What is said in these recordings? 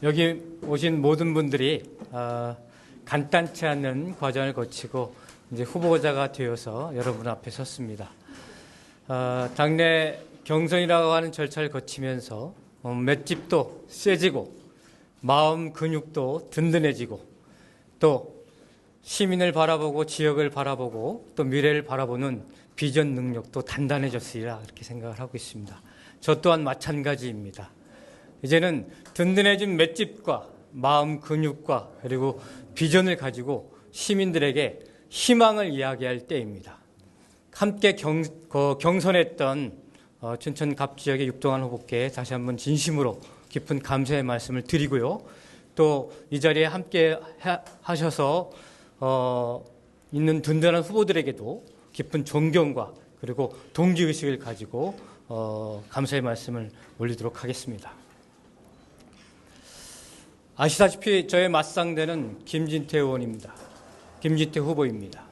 여기 오신 모든 분들이 간단치 않은 과정을 거치고 이제 후보자가 되어서 여러분 앞에 섰습니다. 당내 경선이라고 하는 절차를 거치면서 맷집도 세지고 마음 근육도 든든해지고 또 시민을 바라보고 지역을 바라보고 또 미래를 바라보는 비전 능력도 단단해졌으리라 그렇게 생각을 하고 있습니다. 저 또한 마찬가지입니다. 이제는 든든해진 맷집과 마음 근육과 그리고 비전을 가지고 시민들에게 희망을 이야기할 때입니다. 함께 경선했던 춘천 갑지역의 육동환 후보께 다시 한번 진심으로 깊은 감사의 말씀을 드리고요. 또 이 자리에 함께 하셔서 있는 든든한 후보들에게도 깊은 존경과 그리고 동지의식을 가지고 감사의 말씀을 올리도록 하겠습니다. 아시다시피 저의 맞상대는 김진태 의원입니다. 김진태 후보입니다.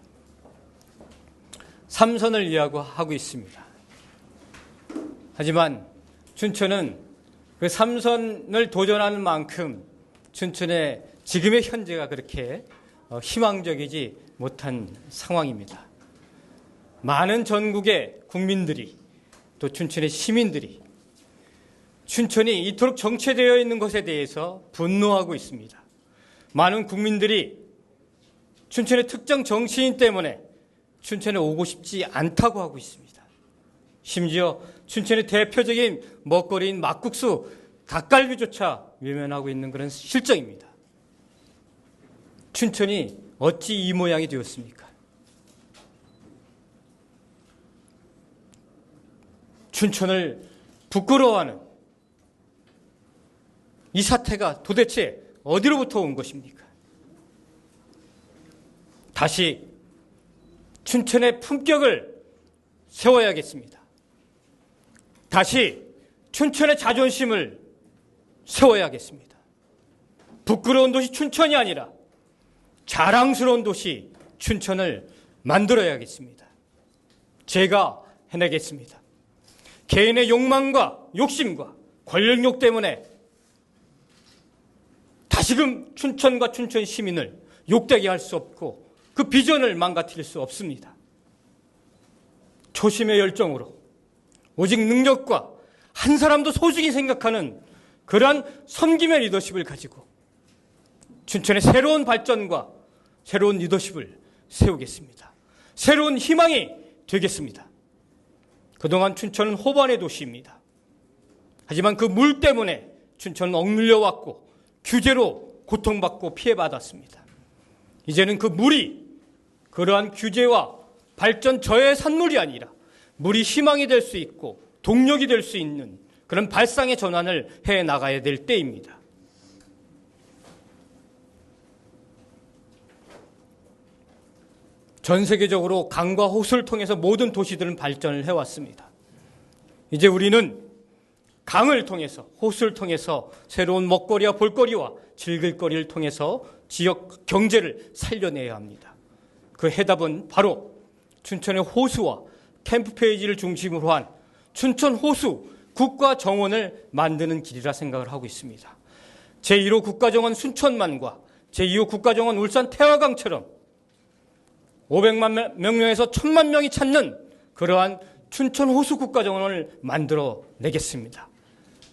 3선을 이야기하고 있습니다. 하지만 춘천은 그 3선을 도전하는 만큼 춘천의 지금의 현재가 그렇게 희망적이지 못한 상황입니다. 많은 전국의 국민들이 또 춘천의 시민들이 춘천이 이토록 정체되어 있는 것에 대해서 분노하고 있습니다. 많은 국민들이 춘천의 특정 정치인 때문에 춘천에 오고 싶지 않다고 하고 있습니다. 심지어 춘천의 대표적인 먹거리인 막국수, 닭갈비조차 외면하고 있는 그런 실정입니다. 춘천이 어찌 이 모양이 되었습니까? 춘천을 부끄러워하는 이 사태가 도대체 어디로부터 온 것입니까? 다시 춘천의 품격을 세워야겠습니다. 다시 춘천의 자존심을 세워야겠습니다. 부끄러운 도시 춘천이 아니라 자랑스러운 도시 춘천을 만들어야겠습니다. 제가 해내겠습니다. 개인의 욕망과 욕심과 권력욕 때문에 다시금 춘천과 춘천 시민을 욕되게 할 수 없고 그 비전을 망가뜨릴 수 없습니다. 초심의 열정으로 오직 능력과 한 사람도 소중히 생각하는 그러한 섬김의 리더십을 가지고 춘천의 새로운 발전과 새로운 리더십을 세우겠습니다. 새로운 희망이 되겠습니다. 그동안 춘천은 호반의 도시입니다. 하지만 그 물 때문에 춘천은 억눌려왔고 규제로 고통받고 피해받았습니다. 이제는 그 물이 그러한 규제와 발전 저해 산물이 아니라 물이 희망이 될 수 있고 동력이 될 수 있는 그런 발상의 전환을 해나가야 될 때입니다. 전 세계적으로 강과 호수를 통해서 모든 도시들은 발전을 해왔습니다. 이제 우리는 강을 통해서 호수를 통해서 새로운 먹거리와 볼거리와 즐길 거리를 통해서 지역 경제를 살려내야 합니다. 그 해답은 바로 춘천의 호수와 캠프페이지를 중심으로 한 춘천 호수 국가정원을 만드는 길이라 생각을 하고 있습니다. 제1호 국가정원 순천만과 제2호 국가정원 울산 태화강처럼 500만 명에서 1000만 명이 찾는 그러한 춘천 호수 국가정원을 만들어 내겠습니다.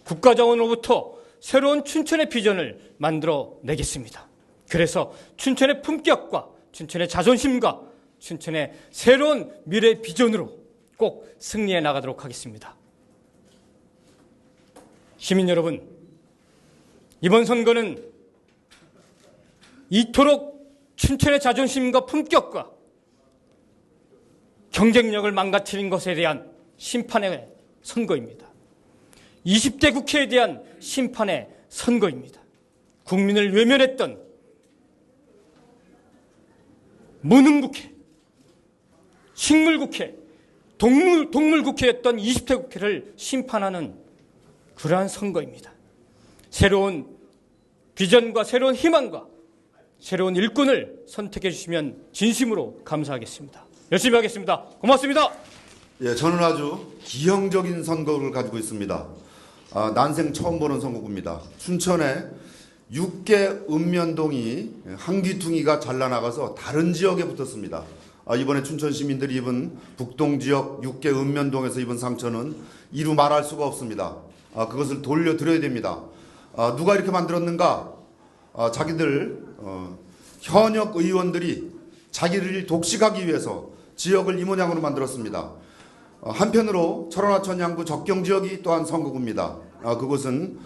국가정원으로부터 새로운 춘천의 비전을 만들어 내겠습니다. 그래서 춘천의 품격과 춘천의 자존심과 춘천의 새로운 미래 비전으로 꼭 승리해 나가도록 하겠습니다. 시민 여러분, 이번 선거는 이토록 춘천의 자존심과 품격과 경쟁력을 망가뜨린 것에 대한 심판의 선거입니다. 20대 국회에 대한 심판의 선거입니다. 국민을 외면했던 무능국회, 식물국회, 동물국회였던 20대 국회를 심판하는 그러한 선거입니다. 새로운 비전과 새로운 희망과 새로운 일꾼을 선택해 주시면 진심으로 감사하겠습니다. 열심히 하겠습니다. 고맙습니다. 예, 저는 아주 기형적인 선거를 가지고 있습니다. 난생 처음 보는 선거구입니다. 춘천에 6개 읍면동이 한귀퉁이가 잘라나가서 다른 지역에 붙었습니다. 이번에 춘천 시민들이 입은 북동 지역 6개 읍면동에서 입은 상처는 이루 말할 수가 없습니다. 그것을 돌려드려야 됩니다. 누가 이렇게 만들었는가? 자기들 현역 의원들이 자기를 독식하기 위해서 지역을 이 모양으로 만들었습니다. 한편으로 철원하천 양구 적경지역이 또한 선거구입니다. 그곳은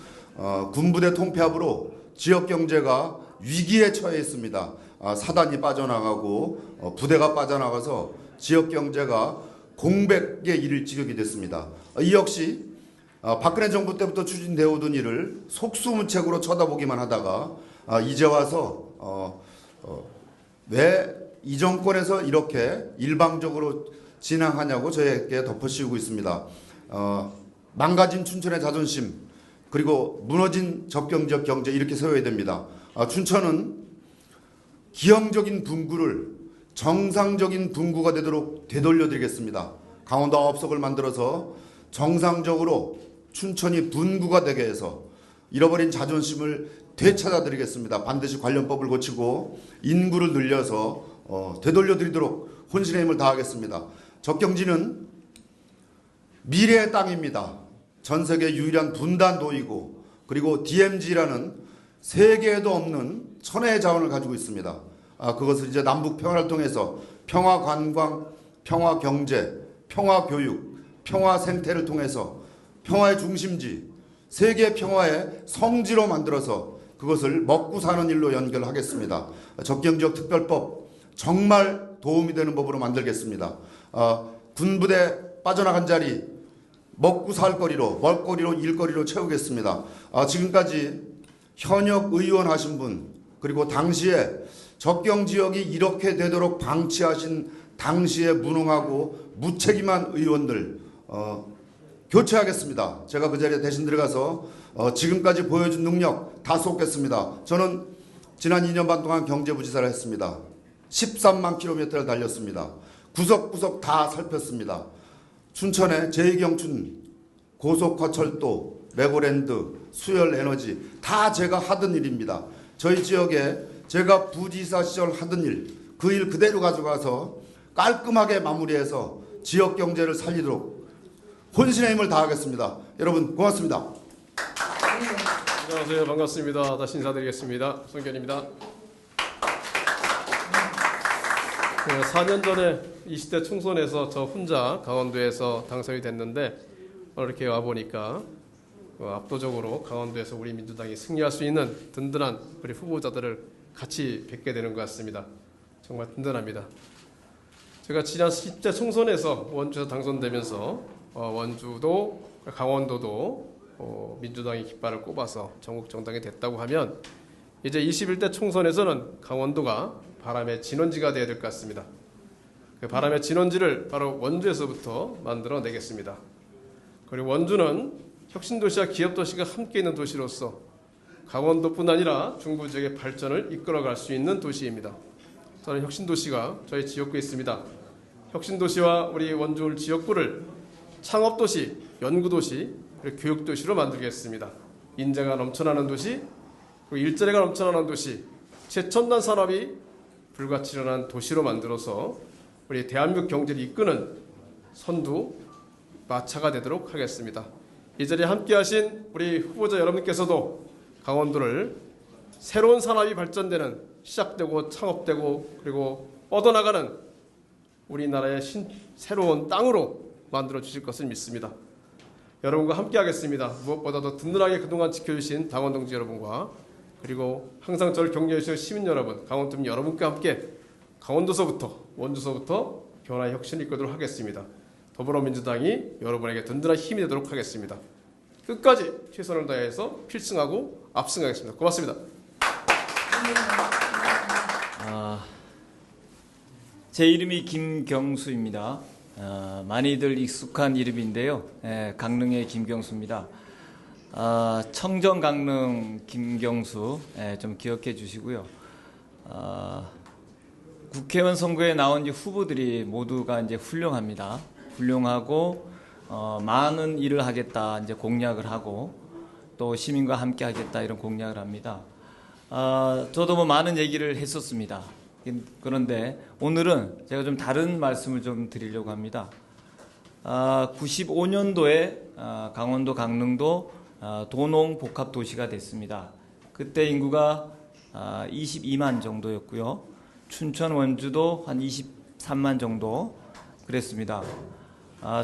군부대 통폐합으로 지역 경제가 위기에 처해 있습니다. 사단이 빠져나가고 부대가 빠져나가서 지역 경제가 공백에 이를 지경이 됐습니다. 이 역시 박근혜 정부 때부터 추진되어 오던 일을 속수무책으로 쳐다보기만 하다가 이제 와서 왜 이 정권에서 이렇게 일방적으로 진행하냐고 저에게 덮어씌우고 있습니다. 망가진 춘천의 자존심, 그리고 무너진 적경지역 경제, 이렇게 세워야 됩니다. 춘천은 기형적인 분구를 정상적인 분구가 되도록 되돌려드리겠습니다. 강원도 아홉석을 만들어서 정상적으로 춘천이 분구가 되게 해서 잃어버린 자존심을 되찾아드리겠습니다. 반드시 관련법을 고치고 인구를 늘려서 되돌려드리도록 혼신의 힘을 다하겠습니다. 적경지는 미래의 땅입니다. 전 세계 유일한 분단도이고, 그리고 DMZ라는 세계에도 없는 천혜의 자원을 가지고 있습니다. 그것을 이제 남북 평화를 통해서 평화 관광, 평화 경제, 평화 교육, 평화 생태를 통해서 평화의 중심지, 세계 평화의 성지로 만들어서 그것을 먹고 사는 일로 연결하겠습니다. 적경지역 특별법 정말 도움이 되는 법으로 만들겠습니다. 군부대 빠져나간 자리 먹고 살 거리로, 먹거리로, 일거리로 채우겠습니다. 지금까지 현역 의원 하신 분, 그리고 당시에 적경지역이 이렇게 되도록 방치하신 당시에 무능하고 무책임한 의원들 교체하겠습니다. 제가 그 자리에 대신 들어가서 지금까지 보여준 능력 다 쏟겠습니다. 저는 지난 2년 반 동안 경제부지사를 했습니다. 13만 킬로미터를 달렸습니다. 구석구석 다 살폈습니다. 춘천의 제2경춘, 고속화철도, 레고랜드, 수열에너지 다 제가 하던 일입니다. 저희 지역에 제가 부지사 시절 하던 일, 그 일 그대로 가져가서 깔끔하게 마무리해서 지역 경제를 살리도록 혼신의 힘을 다하겠습니다. 여러분 고맙습니다. 안녕하세요. 반갑습니다. 다시 인사드리겠습니다. 손견입니다. 4년 전에 20대 총선에서 저 혼자 강원도에서 당선이 됐는데 이렇게 와보니까 압도적으로 강원도에서 우리 민주당이 승리할 수 있는 든든한 우리 후보자들을 같이 뵙게 되는 것 같습니다. 정말 든든합니다. 제가 지난 10대 총선에서 원주에서 당선되면서 원주도 강원도도 민주당이 깃발을 꼽아서 전국 정당이 됐다고 하면 이제 21대 총선에서는 강원도가 바람의 진원지가 되어야 될 것 같습니다. 그 바람의 진원지를 바로 원주에서부터 만들어내겠습니다. 그리고 원주는 혁신도시와 기업도시가 함께 있는 도시로서 강원도뿐 아니라 중부 지역의 발전을 이끌어갈 수 있는 도시입니다. 저는 혁신도시가 저희 지역구에 있습니다. 혁신도시와 우리 원주 지역구를 창업도시, 연구도시, 그리고 교육도시로 만들겠습니다. 인재가 넘쳐나는 도시, 그리고 일자리가 넘쳐나는 도시, 최첨단 산업이 불가치련한 도시로 만들어서 우리 대한민국 경제를 이끄는 선두 마차가 되도록 하겠습니다. 이 자리에 함께하신 우리 후보자 여러분께서도 강원도를 새로운 산업이 발전되는, 시작되고 창업되고 그리고 뻗어나가는 우리나라의 새로운 땅으로 만들어 주실 것을 믿습니다. 여러분과 함께하겠습니다. 무엇보다도 든든하게 그동안 지켜주신 당원 동지 여러분과 그리고 항상 저를 격려해 주신 시민 여러분, 강원도민 여러분과 함께 강원도서부터 원주서부터 변화의 혁신을 이끌도록 하겠습니다. 더불어민주당이 여러분에게 든든한 힘이 되도록 하겠습니다. 끝까지 최선을 다해서 필승하고 압승하겠습니다. 고맙습니다. 제 이름이 김경수입니다. 많이들 익숙한 이름인데요. 강릉의 김경수입니다. 청정 강릉 김경수 좀 기억해 주시고요. 국회의원 선거에 나온 후보들이 모두가 이제 훌륭합니다. 훌륭하고 많은 일을 하겠다 이제 공약을 하고 또 시민과 함께 하겠다 이런 공약을 합니다. 저도 뭐 많은 얘기를 했었습니다. 그런데 오늘은 제가 좀 다른 말씀을 좀 드리려고 합니다. 95년도에 강원도 강릉도 도농 복합 도시가 됐습니다. 그때 인구가 22만 정도였고요. 춘천 원주도 한 23만 정도 그랬습니다.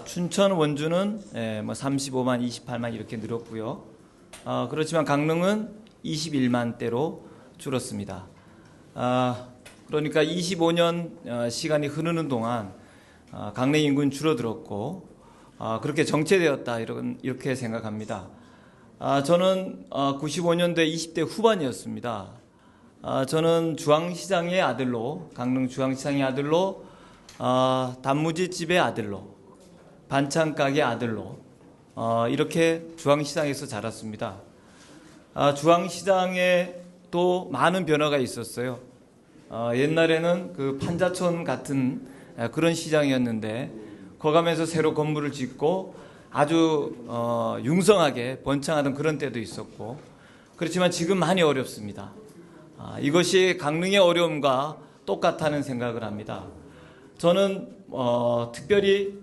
춘천 원주는 뭐 35만 28만 이렇게 늘었고요. 그렇지만 강릉은 21만대로 줄었습니다. 그러니까 25년 시간이 흐르는 동안 강릉 인구는 줄어들었고 그렇게 정체되었다 이렇게 생각합니다. 저는 95년대 20대 후반이었습니다. 저는 주황시장의 아들로 강릉 주황시장의 아들로 단무지집의 아들로 반찬가게 아들로 이렇게 주황시장에서 자랐습니다. 주황시장에 또 많은 변화가 있었어요. 옛날에는 그 판자촌 같은 그런 시장이었는데 거감에서 새로 건물을 짓고 아주 융성하게 번창하던 그런 때도 있었고 그렇지만 지금 많이 어렵습니다. 이것이 강릉의 어려움과 똑같다는 생각을 합니다. 저는 특별히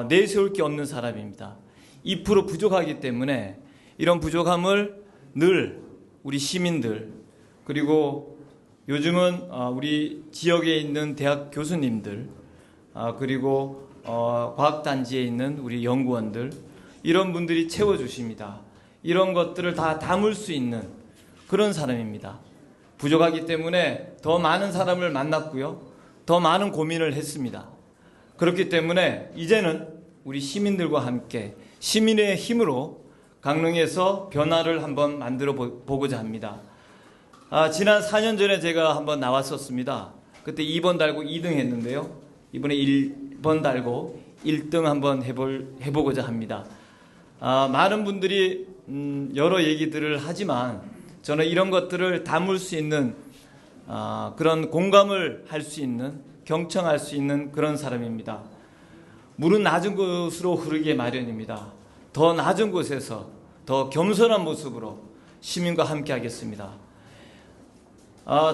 내세울 게 없는 사람입니다. 2% 부족하기 때문에 이런 부족함을 늘 우리 시민들 그리고 요즘은 우리 지역에 있는 대학 교수님들 그리고 과학단지에 있는 우리 연구원들 이런 분들이 채워주십니다. 이런 것들을 다 담을 수 있는 그런 사람입니다. 부족하기 때문에 더 많은 사람을 만났고요. 더 많은 고민을 했습니다. 그렇기 때문에 이제는 우리 시민들과 함께 시민의 힘으로 강릉에서 변화를 한번 만들어 보고자 합니다. 지난 4년 전에 제가 한번 나왔었습니다. 그때 2번 달고 2등 했는데요. 이번에 1번 달고 1등 한번 해보고자 합니다. 많은 분들이 여러 얘기들을 하지만 저는 이런 것들을 담을 수 있는 그런 공감을 할 수 있는 경청할 수 있는 그런 사람입니다. 물은 낮은 곳으로 흐르게 마련입니다. 더 낮은 곳에서 더 겸손한 모습으로 시민과 함께 하겠습니다.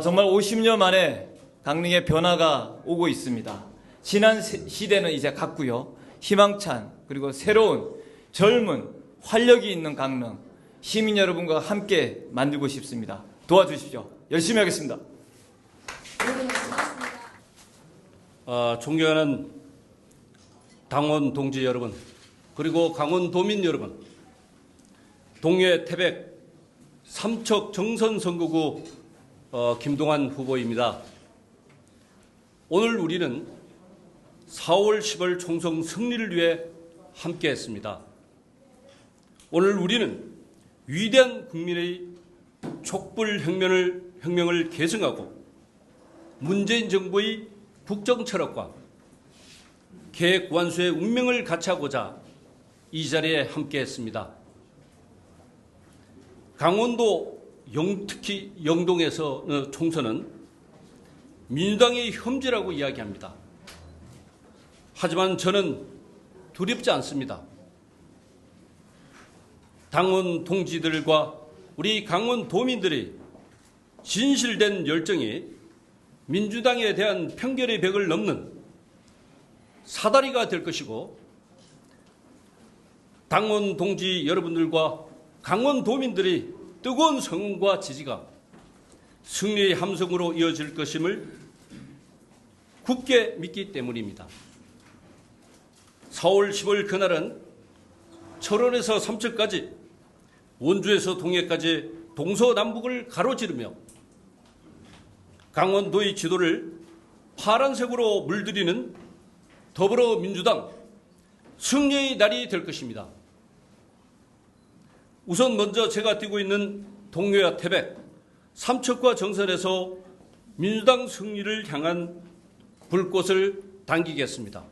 정말 50년 만에 강릉에 변화가 오고 있습니다. 지난 시대는 이제 갔고요. 희망찬 그리고 새로운 젊은 활력이 있는 강릉 시민 여러분과 함께 만들고 싶습니다. 도와주십시오. 열심히 하겠습니다. 존경하는 당원 동지 여러분 그리고 강원도민 여러분 동해 태백 삼척 정선 선거구 김동환 후보입니다. 오늘 우리는 4월 10월 총선 승리를 위해 함께했습니다. 오늘 우리는 위대한 국민의 촛불혁명을 계승하고 문재인 정부의 국정 철학과 계획 완수의 운명을 같이 하고자 이 자리에 함께했습니다. 강원도 특히 영동에서 총선은 민주당의 혐지라고 이야기합니다. 하지만 저는 두렵지 않습니다. 당원 동지들과 우리 강원도민들의 진실된 열정이 민주당에 대한 편견의 벽을 넘는 사다리가 될 것이고 당원 동지 여러분들과 강원도민들의 뜨거운 성원과 지지가 승리의 함성으로 이어질 것임을 굳게 믿기 때문입니다. 4월 10월 그날은 철원에서 삼척까지 원주에서 동해까지 동서남북을 가로지르며 강원도의 지도를 파란색으로 물들이는 더불어민주당 승리의 날이 될 것입니다. 우선 먼저 제가 뛰고 있는 동해와 태백, 삼척과 정선에서 민주당 승리를 향한 불꽃을 당기겠습니다.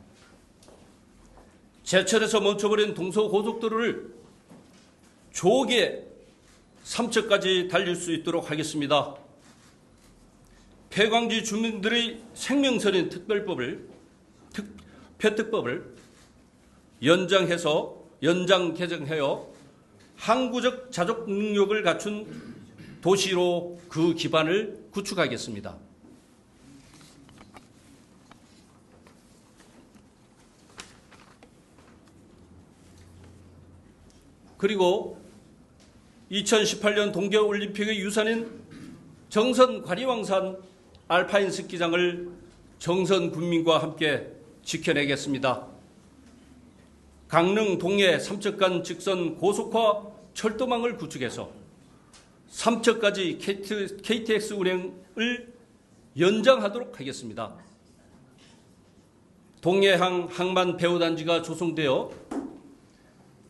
제철에서 멈춰버린 동서고속도로를 조기에 삼척까지 달릴 수 있도록 하겠습니다. 폐광지 주민들의 생명선인 특별법을 연장 개정하여 항구적 자족 능력을 갖춘 도시로 그 기반을 구축하겠습니다. 그리고 2018년 동계올림픽의 유산인 정선 관이왕산 알파인 스키장을 정선 군민과 함께 지켜내겠습니다. 강릉 동해 삼척간 직선 고속화 철도망을 구축해서 삼척까지 KTX 운행을 연장하도록 하겠습니다. 동해항 항만 배후단지가 조성되어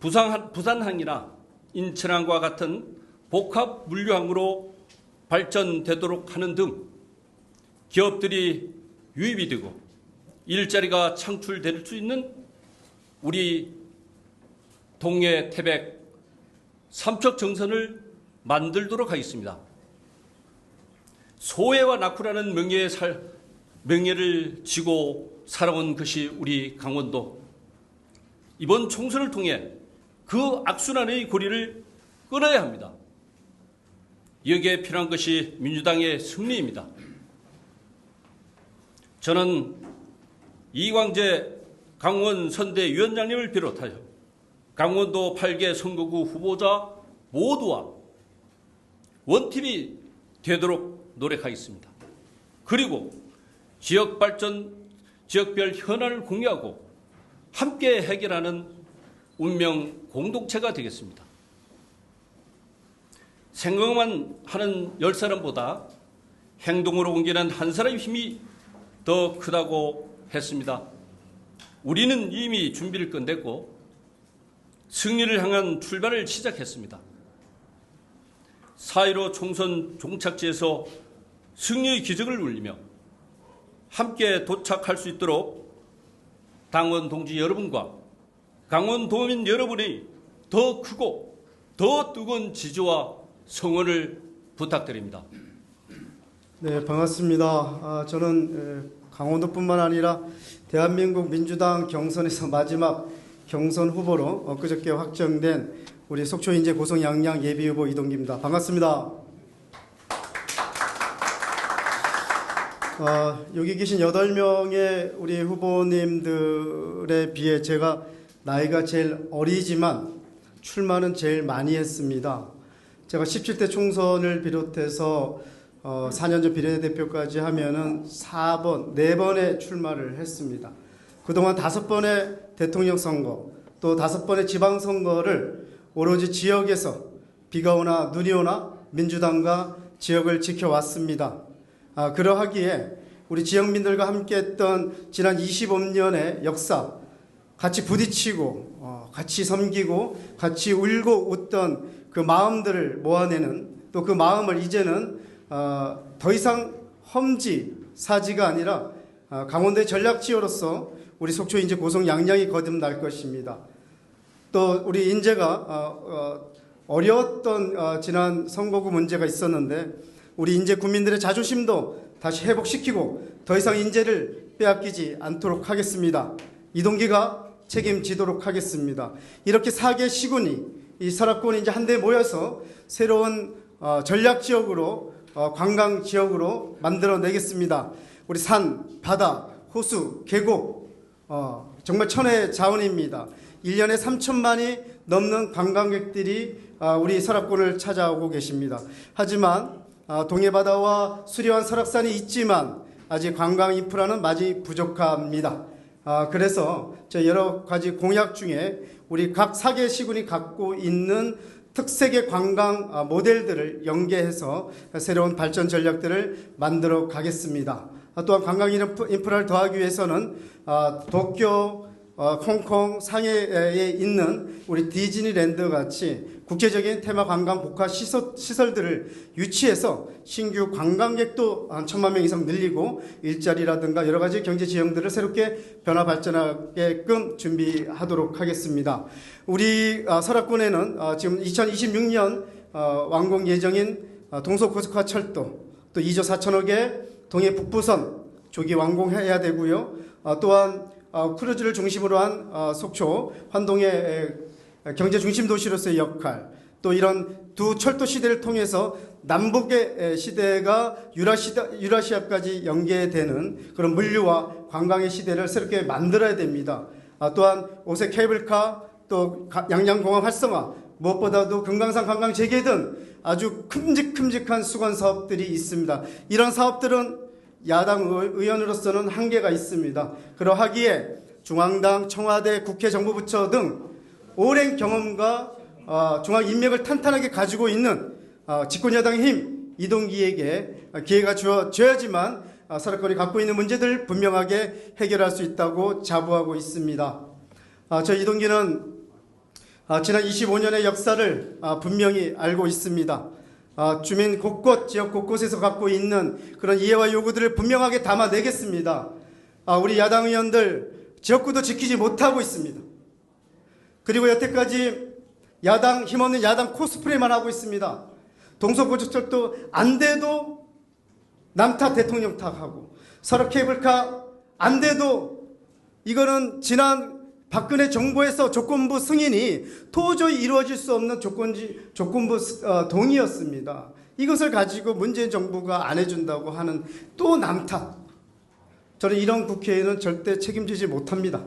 부산항이나 인천항과 같은 복합 물류항으로 발전되도록 하는 등 기업들이 유입이 되고 일자리가 창출될 수 있는 우리 동해 태백 삼척 정선을 만들도록 하겠습니다. 소해와 낙후라는 명예를 지고 살아온 것이 우리 강원도. 이번 총선을 통해 그 악순환의 고리를 끊어야 합니다. 여기에 필요한 것이 민주당의 승리입니다. 저는 이광재 강원 선대위원장님을 비롯하여 강원도 8개 선거구 후보자 모두와 원팀이 되도록 노력하겠습니다. 그리고 지역 발전, 지역별 현안을 공유하고 함께 해결하는 운명 공동체가 되겠습니다. 생각만 하는 10사람보다 행동으로 옮기는 한 사람의 힘이 더 크다고 했습니다. 우리는 이미 준비를 끝냈고 승리를 향한 출발을 시작했습니다. 4.15 총선 종착지에서 승리의 기적을 울리며 함께 도착할 수 있도록 당원 동지 여러분과 강원도민 여러분의 더 크고 더 뜨거운 지지와 성원을 부탁드립니다. 네, 반갑습니다. 저는 강원도뿐만 아니라 대한민국 민주당 경선에서 마지막 경선 후보로 엊그저께 확정된 우리 속초 인제 고성 양양 예비후보 이동기입니다. 반갑습니다. 여기 계신 8명의 우리 후보님들에 비해 제가 나이가 제일 어리지만 출마는 제일 많이 했습니다. 제가 17대 총선을 비롯해서 4년 전 비례대표까지 하면은 4번의 출마를 했습니다. 그동안 5번의 대통령 선거, 또 5번의 지방선거를 오로지 지역에서 비가 오나 눈이 오나 민주당과 지역을 지켜왔습니다. 그러하기에 우리 지역민들과 함께했던 지난 25년의 역사, 같이 부딪히고 같이 섬기고 같이 울고 웃던 그 마음들을 모아내는, 또 그 마음을 이제는 더 이상 험지, 사지가 아니라 강원도의 전략지역으로서 우리 속초 인제 고성 양양이 거듭날 것입니다. 또 우리 인제가 어려웠던 지난 선거구 문제가 있었는데 우리 인제 국민들의 자존심도 다시 회복시키고 더 이상 인제를 빼앗기지 않도록 하겠습니다. 이동기가 책임지도록 하겠습니다. 이렇게 4개 시군이 이 설악권이 이제 한데 모여서 새로운 전략지역으로 관광지역으로 만들어내겠습니다. 우리 산, 바다, 호수, 계곡 정말 천혜의 자원입니다. 1년에 3천만이 넘는 관광객들이 우리 설악권을 찾아오고 계십니다. 하지만 동해바다와 수려한 설악산이 있지만 아직 관광 인프라는 많이 부족합니다. 그래서 저 여러 가지 공약 중에 우리 각 4개 시군이 갖고 있는 특색의 관광 모델들을 연계해서 새로운 발전 전략들을 만들어 가겠습니다. 또한 관광 인프라를 더하기 위해서는 도쿄, 홍콩, 상해에 있는 우리 디즈니랜드 같이 국제적인 테마 관광 복합 시설들을 유치해서 신규 관광객도 한 1,000만 명 이상 늘리고 일자리라든가 여러 가지 경제 지형들을 새롭게 변화 발전하게끔 준비하도록 하겠습니다. 우리 설악권에는 지금 2026년 완공 예정인 동서고속화 철도, 또 2조 4천억의 동해 북부선 조기 완공해야 되고요. 또한 크루즈를 중심으로 한 속초, 환동의 경제 중심 도시로서의 역할, 또 이런 두 철도 시대를 통해서 남북의 시대가 유라시아까지 연계되는 그런 물류와 관광의 시대를 새롭게 만들어야 됩니다. 또한 오색 케이블카, 또 양양공항 활성화, 무엇보다도 금강산 관광 재개 등 아주 큼직큼직한 수건 사업들이 있습니다. 이런 사업들은 야당 의원으로서는 한계가 있습니다. 그러하기에 중앙당, 청와대, 국회, 정부부처 등 오랜 경험과 중앙 인맥을 탄탄하게 가지고 있는 집권여당의 힘, 이동기에게 기회가 주어져야지만 서울권이 갖고 있는 문제들 분명하게 해결할 수 있다고 자부하고 있습니다. 저 이동기는 지난 25년의 역사를 분명히 알고 있습니다. 주민 곳곳, 지역 곳곳에서 갖고 있는 그런 이해와 요구들을 분명하게 담아내겠습니다. 우리 야당 의원들 지역구도 지키지 못하고 있습니다. 그리고 여태까지 힘없는 야당 코스프레만 하고 있습니다. 동서고속철도 안 돼도 남탓 대통령 탓하고, 서로 케이블카 안 돼도 이거는 지난 박근혜 정부에서 조건부 승인이 도저히 이루어질 수 없는 조건부 동의였습니다. 이것을 가지고 문재인 정부가 안 해준다고 하는 또 남탓. 저는 이런 국회에는 절대 책임지지 못합니다.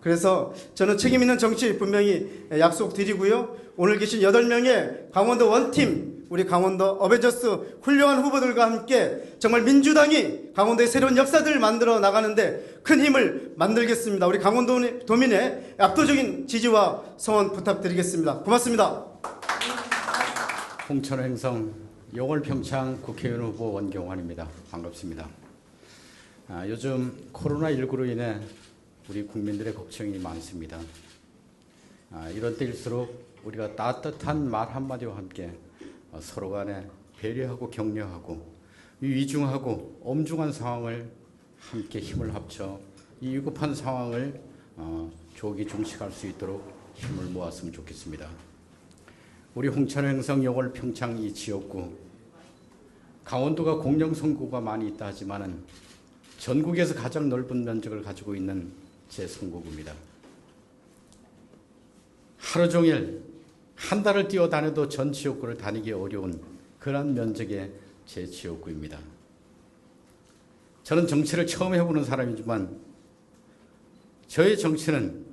그래서 저는 책임 있는 정치 분명히 약속드리고요. 오늘 계신 8명의 강원도 원팀, 우리 강원도 어벤져스 훌륭한 후보들과 함께 정말 민주당이 강원도의 새로운 역사들을 만들어 나가는데 큰 힘을 만들겠습니다. 우리 강원도 도민의 압도적인 지지와 성원 부탁드리겠습니다. 고맙습니다. 홍천호 행성 용월평창 국회의원 후보 원경환입니다. 반갑습니다. 요즘 코로나19로 인해 우리 국민들의 걱정이 많습니다. 이런 때일수록 우리가 따뜻한 말 한마디와 함께 서로 간에 배려하고 격려하고 위중하고 엄중한 상황을 함께 힘을 합쳐 이 위급한 상황을 조기 종식할 수 있도록 힘을 모았으면 좋겠습니다. 우리 홍천호 행성 용월 평창 이 지역구, 강원도가 공영선구가 많이 있다 하지만은 전국에서 가장 넓은 면적을 가지고 있는 제 선거구입니다. 하루 종일 한 달을 뛰어다녀도 전 지역구를 다니기 어려운 그런 면적의 제 지역구입니다. 저는 정치를 처음 해보는 사람이지만 저의 정치는,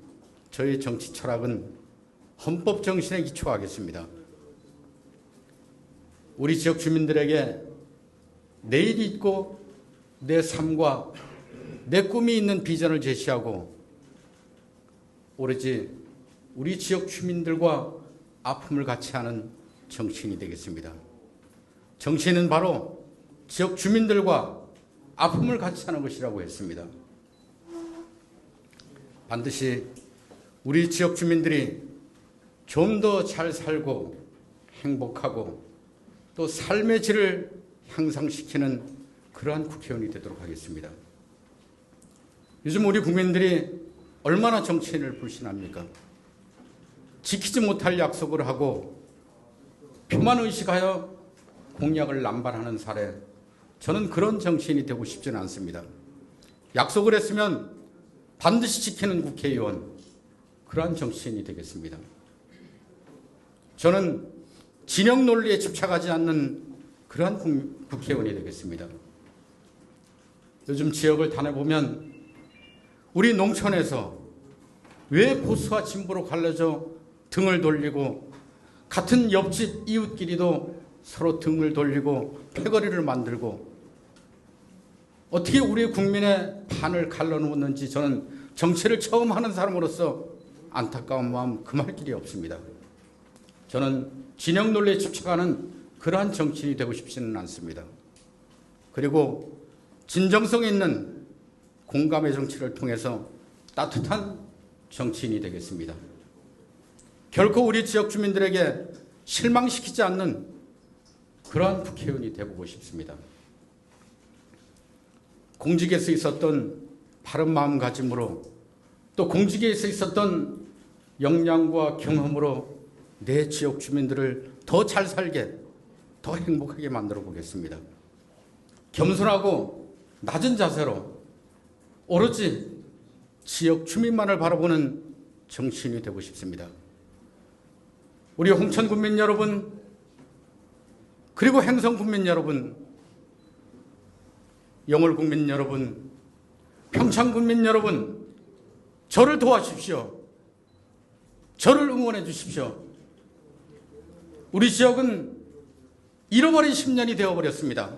저의 정치 철학은 헌법 정신에 기초하겠습니다. 우리 지역 주민들에게 내일이 있고 내 삶과 내 꿈이 있는 비전을 제시하고 오로지 우리 지역 주민들과 아픔을 같이 하는 정치인이 되겠습니다. 정치인은 바로 지역 주민들과 아픔을 같이 하는 것이라고 했습니다. 반드시 우리 지역 주민들이 좀 더 잘 살고 행복하고 또 삶의 질을 향상시키는 그러한 국회의원이 되도록 하겠습니다. 요즘 우리 국민들이 얼마나 정치인을 불신합니까? 지키지 못할 약속을 하고 표만 의식하여 공약을 남발하는 사례, 저는 그런 정치인이 되고 싶지는 않습니다. 약속을 했으면 반드시 지키는 국회의원, 그러한 정치인이 되겠습니다. 저는 진영 논리에 집착하지 않는 그러한 국회의원이 되겠습니다. 요즘 지역을 다녀보면 우리 농촌에서 왜 보수와 진보로 갈라져 등을 돌리고 같은 옆집 이웃끼리도 서로 등을 돌리고 패거리를 만들고 어떻게 우리 국민의 반을 갈라놓았는지 저는 정치를 처음 하는 사람으로서 안타까운 마음 금할 길이 없습니다. 저는 진영 논리에 집착하는 그러한 정치인이 되고 싶지는 않습니다. 그리고 진정성 있는 공감의 정치를 통해서 따뜻한 정치인이 되겠습니다. 결코 우리 지역 주민들에게 실망시키지 않는 그러한 국회의원이 되고 싶습니다. 공직에서 있었던 바른 마음가짐으로 또 공직에서 있었던 역량과 경험으로 내 지역 주민들을 더 잘 살게, 더 행복하게 만들어 보겠습니다. 겸손하고 낮은 자세로 오로지 지역 주민만을 바라보는 정치인이 되고 싶습니다. 우리 홍천 군민 여러분, 그리고 행성 군민 여러분, 영월 국민 여러분, 평창 국민 여러분, 저를 도와주십시오. 저를 응원해 주십시오. 우리 지역은 잃어버린 10년이 되어버렸습니다.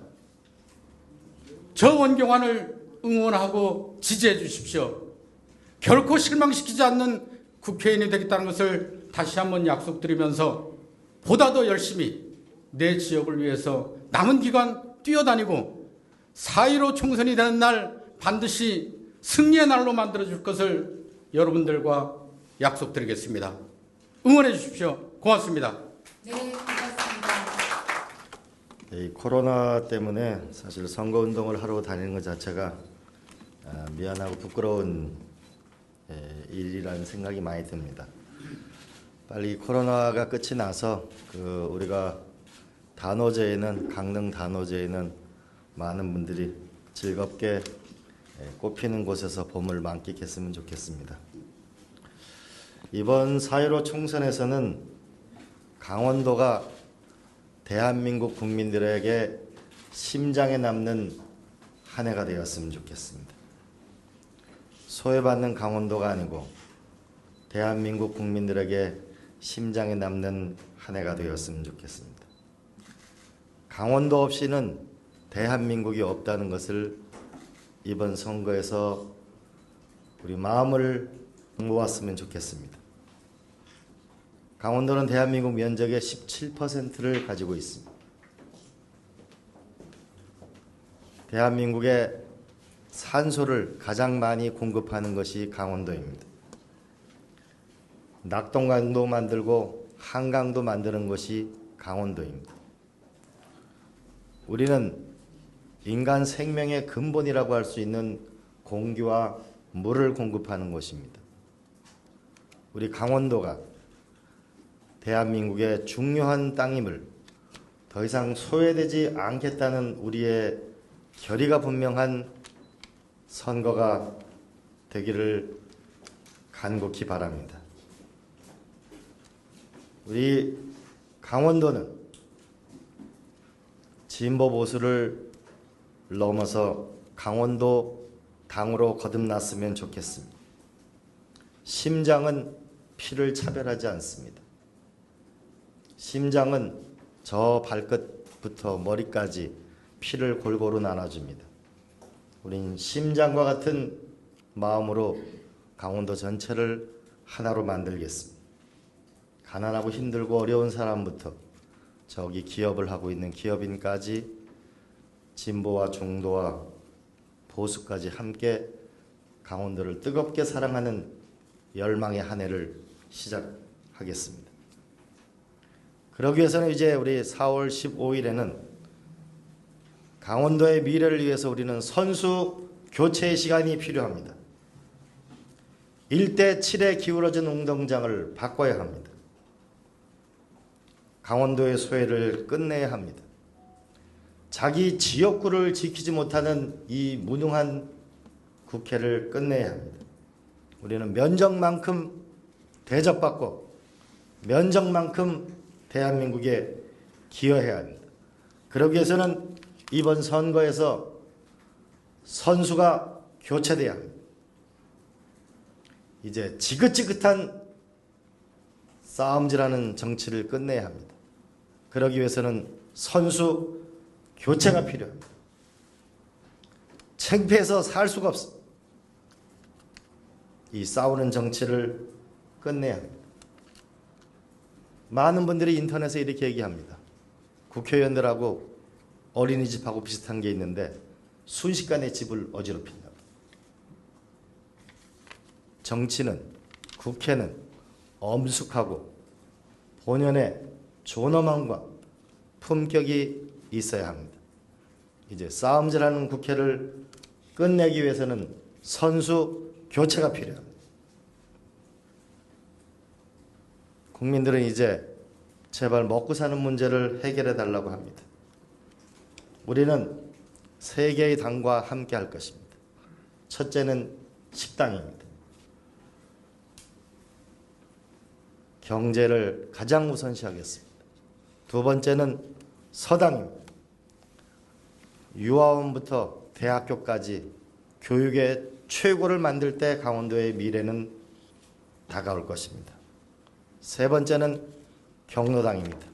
저 원경환을 응원하고 지지해 주십시오. 결코 실망시키지 않는 국회의원이 되겠다는 것을 다시 한번 약속드리면서 보다 더 열심히 내 지역을 위해서 남은 기간 뛰어다니고 4.15 총선이 되는 날 반드시 승리의 날로 만들어줄 것을 여러분들과 약속드리겠습니다. 응원해 주십시오. 고맙습니다. 네, 고맙습니다. 이 코로나 때문에 사실 선거운동을 하러 다니는 것 자체가 미안하고 부끄러운 일이라는 생각이 많이 듭니다. 빨리 코로나가 끝이 나서 우리가 단오제에는, 강릉 단오제에는 많은 분들이 즐겁게 꽃피는 곳에서 봄을 만끽했으면 좋겠습니다. 이번 4.15 총선에서는 강원도가 대한민국 국민들에게 심장에 남는 한 해가 되었으면 좋겠습니다. 소외받는 강원도가 아니고 대한민국 국민들에게 심장에 남는 한 해가 되었으면 좋겠습니다. 강원도 없이는 대한민국이 없다는 것을 이번 선거에서 우리 마음을 모았으면 좋겠습니다. 강원도는 대한민국 면적의 17%를 가지고 있습니다. 대한민국의 산소를 가장 많이 공급하는 것이 강원도입니다. 낙동강도 만들고 한강도 만드는 것이 강원도입니다. 우리는 인간 생명의 근본이라고 할 수 있는 공기와 물을 공급하는 곳입니다. 우리 강원도가 대한민국의 중요한 땅임을 더 이상 소외되지 않겠다는 우리의 결의가 분명한 선거가 되기를 간곡히 바랍니다. 우리 강원도는 진보 보수를 넘어서 강원도 당으로 거듭났으면 좋겠습니다. 심장은 피를 차별하지 않습니다. 심장은 저 발끝부터 머리까지 피를 골고루 나눠줍니다. 우린 심장과 같은 마음으로 강원도 전체를 하나로 만들겠습니다. 가난하고 힘들고 어려운 사람부터 저기 기업을 하고 있는 기업인까지 진보와 중도와 보수까지 함께 강원도를 뜨겁게 사랑하는 열망의 한 해를 시작하겠습니다. 그러기 위해서는 이제 우리 4월 15일에는 강원도의 미래를 위해서 우리는 선수 교체의 시간이 필요합니다. 1대 7에 기울어진 운동장을 바꿔야 합니다. 강원도의 소외를 끝내야 합니다. 자기 지역구를 지키지 못하는 이 무능한 국회를 끝내야 합니다. 우리는 면적만큼 대접받고 면적만큼 대한민국에 기여해야 합니다. 그러기 위해서는 이번 선거에서 선수가 교체돼야 합니다. 이제 지긋지긋한 싸움질하는 정치를 끝내야 합니다. 그러기 위해서는 선수 교체가 필요합니다. 창피해서 살 수가 없습니다. 이 싸우는 정치를 끝내야 합니다. 많은 분들이 인터넷에 이렇게 얘기합니다. 국회의원들하고 어린이집하고 비슷한 게 있는데 순식간에 집을 어지럽힌다. 정치는, 국회는 엄숙하고 본연의 존엄함과 품격이 있어야 합니다. 이제 싸움질하는 국회를 끝내기 위해서는 선수 교체가 필요합니다. 국민들은 이제 제발 먹고 사는 문제를 해결해 달라고 합니다. 우리는 세 개의 당과 함께 할 것입니다. 첫째는 식당입니다. 경제를 가장 우선시하겠습니다. 두 번째는 서당입니다. 유아원부터 대학교까지 교육의 최고를 만들 때 강원도의 미래는 다가올 것입니다. 세 번째는 경로당입니다.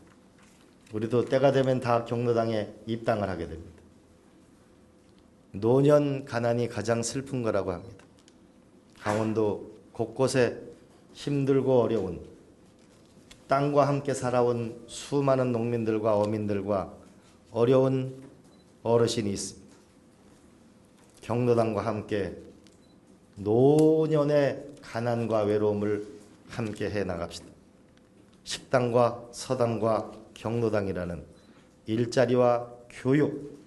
우리도 때가 되면 다 경로당에 입당을 하게 됩니다. 노년 가난이 가장 슬픈 거라고 합니다. 강원도 곳곳에 힘들고 어려운 땅과 함께 살아온 수많은 농민들과 어민들과 어려운 어르신이 있습니다. 경로당과 함께 노년의 가난과 외로움을 함께 해 나갑시다. 식당과 서당과 경로당이라는 일자리와 교육,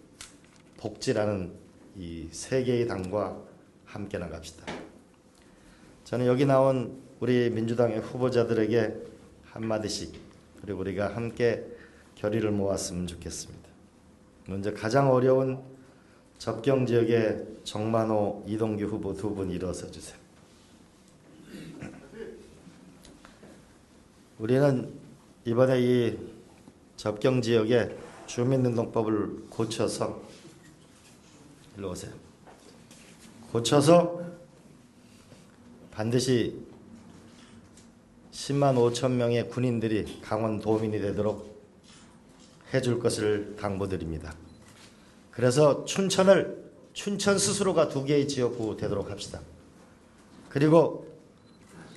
복지라는 이 세 개의 당과 함께 나갑시다. 저는 여기 나온 우리 민주당의 후보자들에게 한마디씩, 그리고 우리가 함께 결의를 모았으면 좋겠습니다. 먼저 가장 어려운 접경 지역의 정만호, 이동규 후보 두 분 일어서 주세요. 우리는 이번에 이 접경 지역에 주민등록법을 고쳐서, 일로 오세요. 고쳐서 반드시 10만 5천 명의 군인들이 강원 도민이 되도록 해줄 것을 당부드립니다. 그래서 춘천 스스로가 2개의 지역구 되도록 합시다. 그리고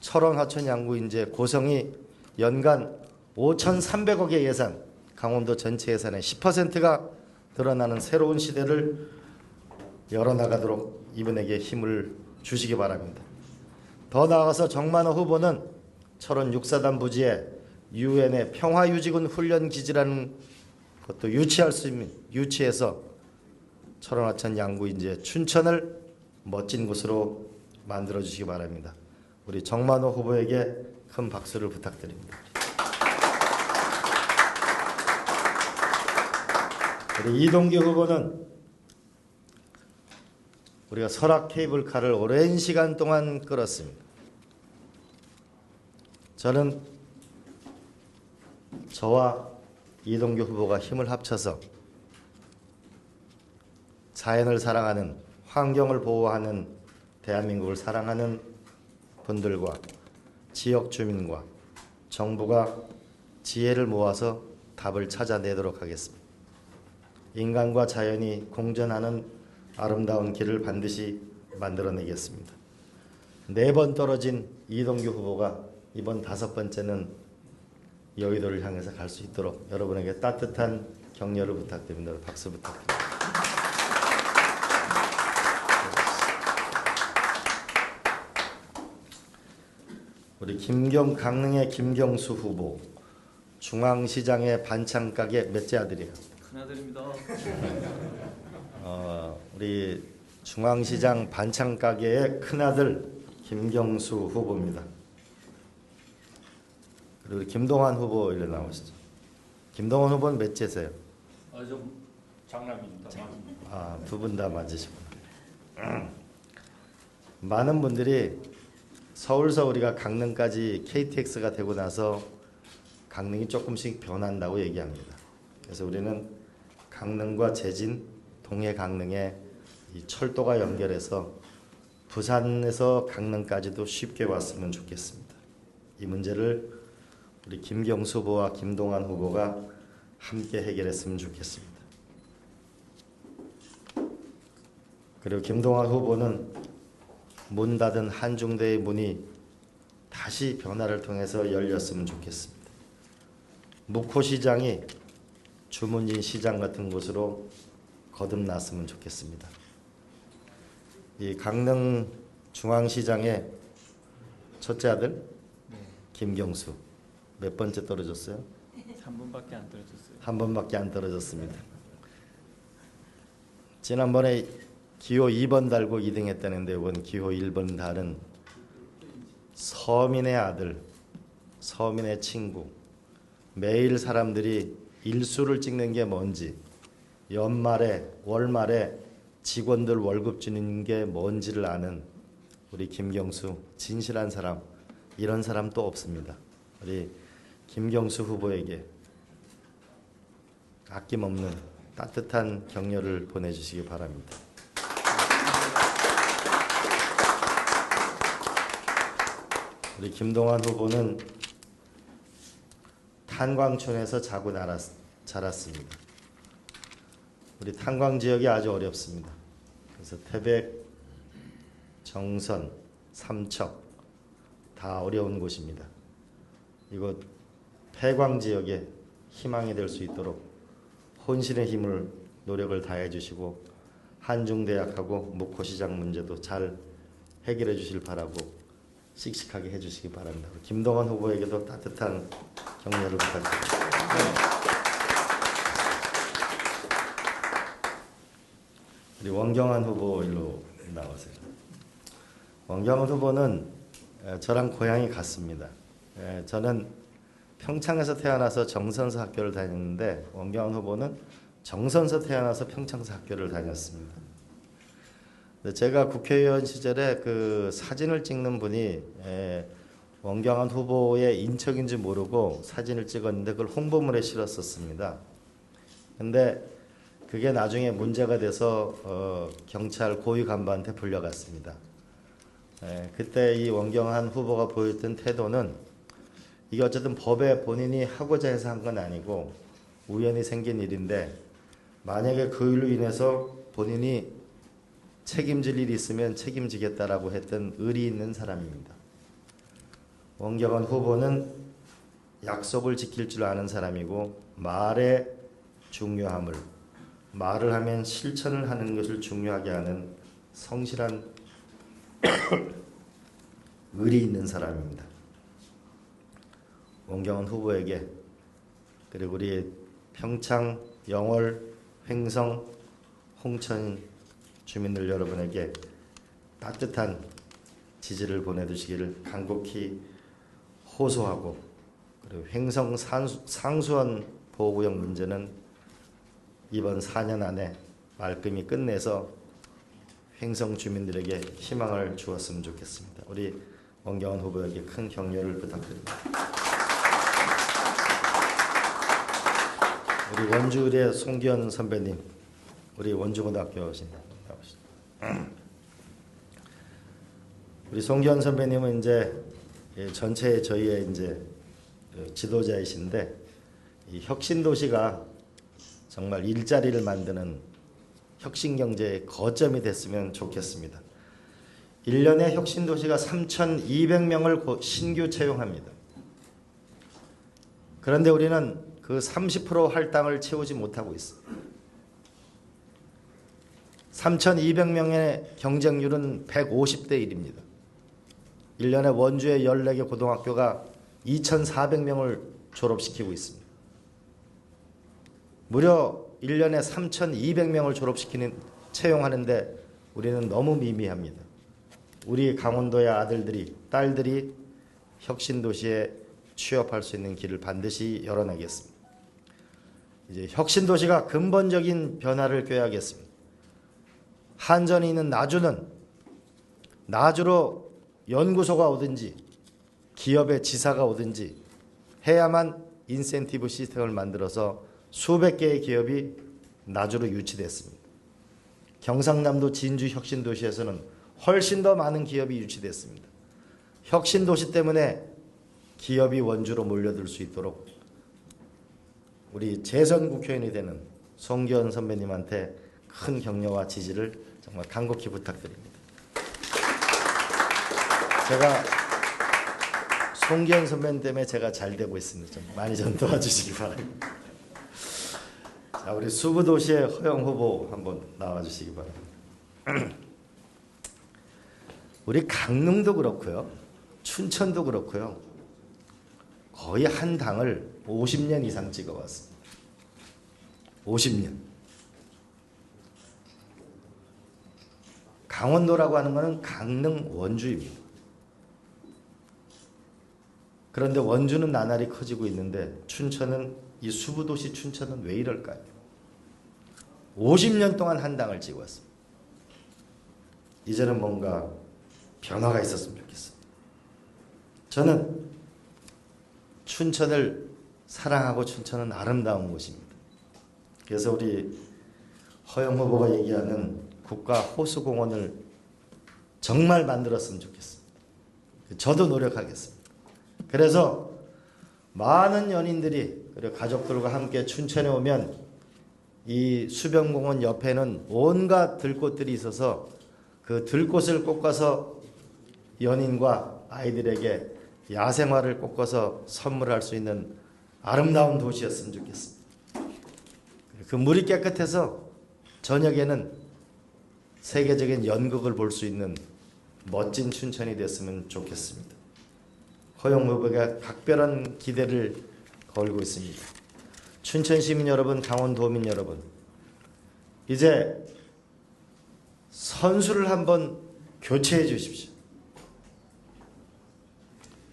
철원, 하천, 양구, 인제, 고성이 연간 5,300억의 예산, 강원도 전체 예산의 10%가 드러나는 새로운 시대를 열어나가도록 이분에게 힘을 주시기 바랍니다. 더 나아가서 정만호 후보는 철원 6사단 부지에 유엔의 평화유지군 훈련기지라는 것도 유치할 수 있는, 유치해서 철원, 하천, 양구, 인제, 춘천을 멋진 곳으로 만들어 주시기 바랍니다. 우리 정만호 후보에게 큰 박수를 부탁드립니다. 우리 이동규 후보는 우리가 설악 케이블카를 오랜 시간 동안 끌었습니다. 저는 저와 이동규 후보가 힘을 합쳐서 자연을 사랑하는, 환경을 보호하는, 대한민국을 사랑하는 분들과 지역 주민과 정부가 지혜를 모아서 답을 찾아내도록 하겠습니다. 인간과 자연이 공존하는 아름다운 길을 반드시 만들어내겠습니다. 4번 떨어진 이동규 후보가 이번 5번째는 여의도를 향해서 갈 수 있도록 여러분에게 따뜻한 격려를 부탁드립니다. 박수 부탁드립니다. 우리 강릉의 김경수 후보, 중앙시장의 반찬가게 몇째 아들이에요? 큰아들입니다. 우리 중앙시장 반찬가게의 큰아들 김경수 후보입니다. 그리고 김동완 후보 일로 나오시죠. 김동완 후보는 몇째세요? 좀 장남입니다. 두 분 다 맞으시구나. 많은 분들이 서울서 우리가 강릉까지 KTX가 되고 나서 강릉이 조금씩 변한다고 얘기합니다. 그래서 우리는 강릉과 제진, 동해 강릉에 이 철도가 연결해서 부산에서 강릉까지도 쉽게 왔으면 좋겠습니다. 이 문제를 우리 김경수 후보와 김동완 후보가 함께 해결했으면 좋겠습니다. 그리고 김동완 후보는 문 닫은 한중대의 문이 다시 변화를 통해서 열렸으면 좋겠습니다. 묵호시장이 주문진 시장 같은 곳으로 거듭났으면 좋겠습니다. 이 강릉 중앙시장의 첫째 아들 김경수 몇 번째 떨어졌어요? 3번밖에 안 떨어졌어요. 한 번밖에 안 떨어졌습니다. 지난번에 기호 2번 달고 2등 했다는데 이번 기호 1번 달은 서민의 아들, 서민의 친구, 매일 사람들이 일수를 찍는 게 뭔지, 연말에 월말에 직원들 월급 주는 게 뭔지를 아는 우리 김경수, 진실한 사람, 이런 사람 또 없습니다. 우리 김경수 후보에게 아낌없는 따뜻한 격려를 보내주시기 바랍니다. 우리 김동완 후보는 탄광촌에서 자고 자랐습니다. 우리 탄광 지역이 아주 어렵습니다. 그래서 태백, 정선, 삼척 다 어려운 곳입니다. 이곳 폐광 지역에 희망이 될 수 있도록 혼신의 힘을 노력을 다해 주시고 한중대학하고 목포시장 문제도 잘 해결해 주실 바라고 씩씩하게 해주시기 바랍니다. 김동완 후보에게도 따뜻한 격려를 부탁드립니다. 우리 원경환 후보 일로 나오세요. 원경환 후보는 저랑 고향이 같습니다. 저는 평창에서 태어나서 정선서 학교를 다녔는데 원경환 후보는 정선서 태어나서 평창서 학교를 다녔습니다. 제가 국회의원 시절에 그 사진을 찍는 분이 원경환 후보의 인척인지 모르고 사진을 찍었는데 그걸 홍보물에 실었었습니다. 근데 그게 나중에 문제가 돼서 경찰 고위 간부한테 불려갔습니다. 그때 이 원경환 후보가 보였던 태도는 이게 어쨌든 법에 본인이 하고자 해서 한 건 아니고 우연히 생긴 일인데 만약에 그 일로 인해서 본인이 책임질 일이 있으면 책임지겠다라고 했던 의리 있는 사람입니다. 원경환 후보는 약속을 지킬 줄 아는 사람이고 말의 중요함을 말을 하면 실천을 하는 것을 중요하게 하는 성실한 의리 있는 사람입니다. 원경환 후보에게 그리고 우리 평창, 영월, 횡성, 홍천 주민들 여러분에게 따뜻한 지지를 보내주시기를 간곡히 호소하고 그리고 횡성 상수원 보호구역 문제는 이번 4년 안에 말끔히 끝내서 횡성 주민들에게 희망을 주었으면 좋겠습니다. 우리 원경환 후보에게 큰 격려를 부탁드립니다. 우리 원주의 송기현 선배님, 우리 원주고등학교 나오시죠. 우리 송기현 선배님은 이제 전체 저희의 이제 지도자이신데 이 혁신도시가 정말 일자리를 만드는 혁신경제의 거점이 됐으면 좋겠습니다. 1년에 혁신도시가 3,200명을 신규 채용합니다. 그런데 우리는 그 30% 할당을 채우지 못하고 있습니다. 3,200명의 경쟁률은 150대 1입니다. 1년에 원주의 14개 고등학교가 2,400명을 졸업시키고 있습니다. 무려 1년에 3,200명을 채용하는데 우리는 너무 미미합니다. 우리 강원도의 아들들이, 딸들이 혁신도시에 취업할 수 있는 길을 반드시 열어내겠습니다. 이제 혁신도시가 근본적인 변화를 꾀하겠습니다. 한전이 있는 나주로 연구소가 오든지 기업의 지사가 오든지 해야만 인센티브 시스템을 만들어서 수백 개의 기업이 나주로 유치됐습니다. 경상남도 진주 혁신도시에서는 훨씬 더 많은 기업이 유치됐습니다. 혁신도시 때문에 기업이 원주로 몰려들 수 있도록 우리 재선 국회의원이 되는 송기현 선배님한테 큰 격려와 지지를 정말 간곡히 부탁드립니다. 제가 송기현 선배님 때문에 제가 잘 되고 있습니다. 좀 많이 좀 도와주시기 바랍니다. 자, 우리 수구도시의 허영 후보 한번 나와주시기 바랍니다. 우리 강릉도 그렇고요, 춘천도 그렇고요, 거의 한 당을 50년 이상 찍어왔습니다. 50년. 강원도라고 하는 것은 강릉 원주입니다. 그런데 원주는 나날이 커지고 있는데 춘천은 이 수부도시 춘천은 왜 이럴까요? 50년 동안 한 당을 찍어왔습니다. 이제는 뭔가 변화가 있었으면 좋겠습니다. 저는 춘천을 사랑하고 춘천은 아름다운 곳입니다. 그래서 우리 허영 후보가 얘기하는 국가 호수공원을 정말 만들었으면 좋겠습니다. 저도 노력하겠습니다. 그래서 많은 연인들이 그리고 가족들과 함께 춘천에 오면 이 수변공원 옆에는 온갖 들꽃들이 있어서 그 들꽃을 꽂아서 연인과 아이들에게 야생화를 꽂아서 선물할 수 있는 아름다운 도시였으면 좋겠습니다. 그 물이 깨끗해서 저녁에는 세계적인 연극을 볼 수 있는 멋진 춘천이 됐으면 좋겠습니다. 허영 후보가 각별한 기대를 걸고 있습니다. 춘천 시민 여러분, 강원도민 여러분, 이제 선수를 한번 교체해 주십시오.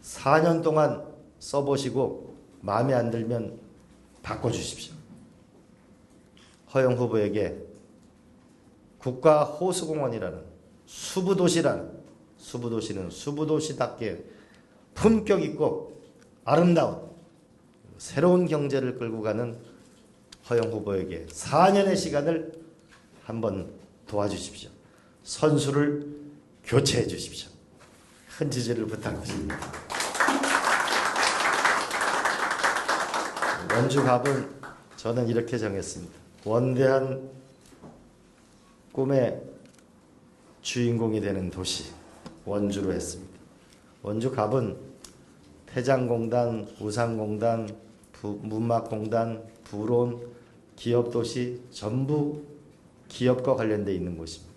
4년 동안 써보시고 마음에 안 들면 바꿔주십시오. 허영 후보에게 국가 호수공원이라는 수부도시는 수부도시답게 품격 있고 아름다운 새로운 경제를 끌고 가는 허영 후보에게 4년의 시간을 한번 도와주십시오. 선수를 교체해 주십시오. 큰 지지를 부탁드립니다. 원주 갑은 저는 이렇게 정했습니다. 원대한 꿈의 주인공이 되는 도시 원주로 했습니다. 원주 갑은 태장공단, 우상공단, 문막공단, 부론, 기업도시 전부 기업과 관련되어 있는 곳입니다.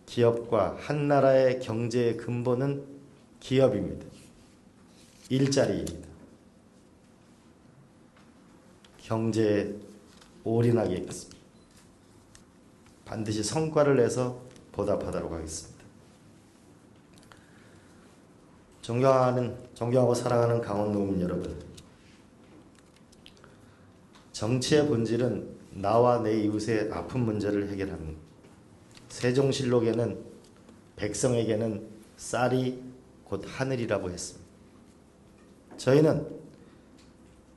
기업과 한 나라의 경제의 근본은 기업입니다. 일자리입니다. 경제에 올인하겠습니다. 반드시 성과를 내서 보답하도록 하겠습니다. 존경하고 사랑하는 강원도민 여러분, 정치의 본질은 나와 내 이웃의 아픈 문제를 해결하는 것. 세종실록에는 백성에게는 쌀이 곧 하늘이라고 했습니다. 저희는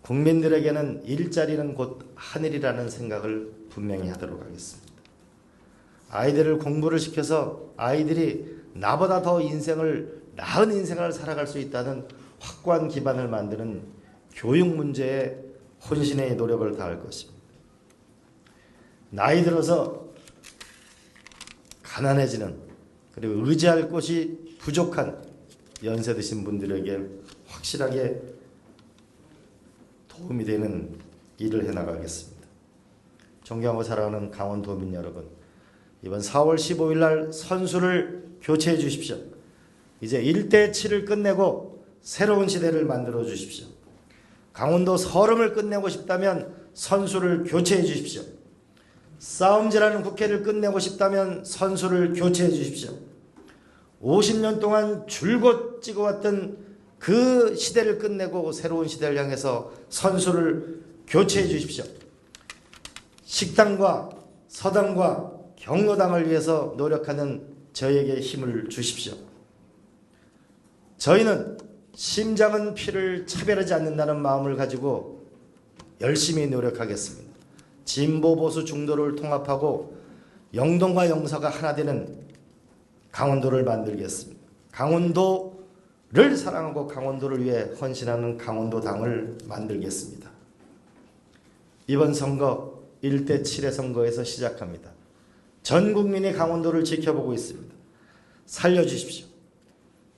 국민들에게는 일자리는 곧 하늘이라는 생각을 분명히 하도록 하겠습니다. 아이들을 공부를 시켜서 아이들이 나보다 더 나은 인생을 살아갈 수 있다는 확고한 기반을 만드는 교육 문제에 혼신의 노력을 다할 것입니다. 나이 들어서 가난해지는 그리고 의지할 곳이 부족한 연세 드신 분들에게 확실하게 도움이 되는 일을 해나가겠습니다. 존경하고 사랑하는 강원도민 여러분, 이번 4월 15일 날 선수를 교체해 주십시오. 이제 1대7을 끝내고 새로운 시대를 만들어 주십시오. 강원도 서름을 끝내고 싶다면 선수를 교체해 주십시오. 싸움질하는 국회를 끝내고 싶다면 선수를 교체해 주십시오. 50년 동안 줄곧 찍어왔던 그 시대를 끝내고 새로운 시대를 향해서 선수를 교체해 주십시오. 식당과 서당과 경로당을 위해서 노력하는 저에게 힘을 주십시오. 저희는 심장은 피를 차별하지 않는다는 마음을 가지고 열심히 노력하겠습니다. 진보 보수 중도를 통합하고 영동과 영서가 하나 되는 강원도를 만들겠습니다. 강원도를 사랑하고 강원도를 위해 헌신하는 강원도당을 만들겠습니다. 이번 선거 1대7의 선거에서 시작합니다. 전 국민이 강원도를 지켜보고 있습니다. 살려주십시오.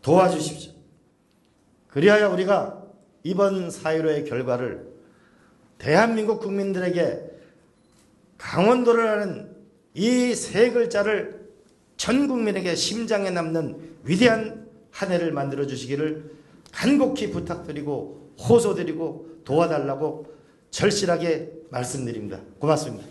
도와주십시오. 그리하여 우리가 이번 4.15의 결과를 대한민국 국민들에게 강원도를 하는 이 세 글자를 전 국민에게 심장에 남는 위대한 한 해를 만들어 주시기를 간곡히 부탁드리고 호소드리고 도와달라고 절실하게 말씀드립니다. 고맙습니다.